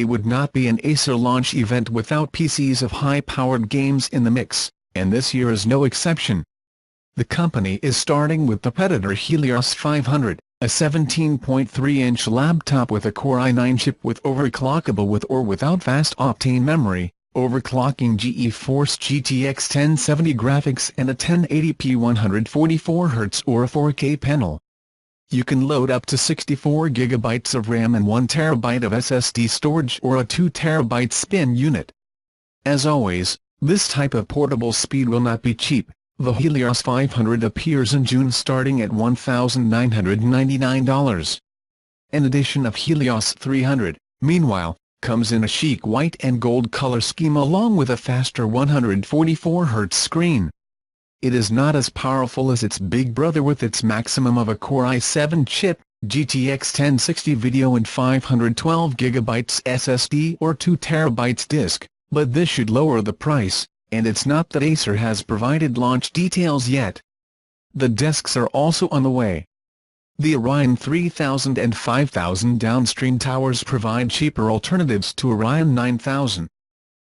It would not be an Acer launch event without PCs of high-powered games in the mix, and this year is no exception. The company is starting with the Predator Helios 500, a 17.3-inch laptop with a Core i9 chip with overclockable with or without fast Optane memory, overclocking GeForce GTX 1070 graphics and a 1080p 144Hz or 4K panel. You can load up to 64 GB of RAM and 1 TB of SSD storage or a 2 TB spin unit. As always, this type of portable speed will not be cheap. The Helios 500 appears in June starting at $1,999. An edition of Helios 300, meanwhile, comes in a chic white and gold color scheme along with a faster 144Hz screen. It is not as powerful as its big brother with its maximum of a Core i7 chip, GTX 1060 video and 512 GB SSD or 2 TB disk, but this should lower the price, and it's not that Acer has provided launch details yet. The desks are also on the way. The Orion 3000 and 5000 downstream towers provide cheaper alternatives to Orion 9000.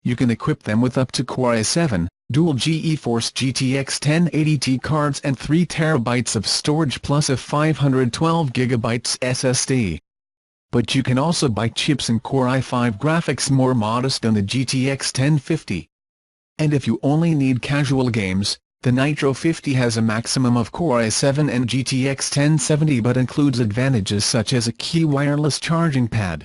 You can equip them with up to Core i7, dual GeForce GTX 1080Ti cards and 3 TB of storage plus a 512 GB SSD. But you can also buy chips in Core i5 graphics more modest than the GTX 1050. And if you only need casual games, the Nitro 50 has a maximum of Core i7 and GTX 1070 but includes advantages such as a key wireless charging pad.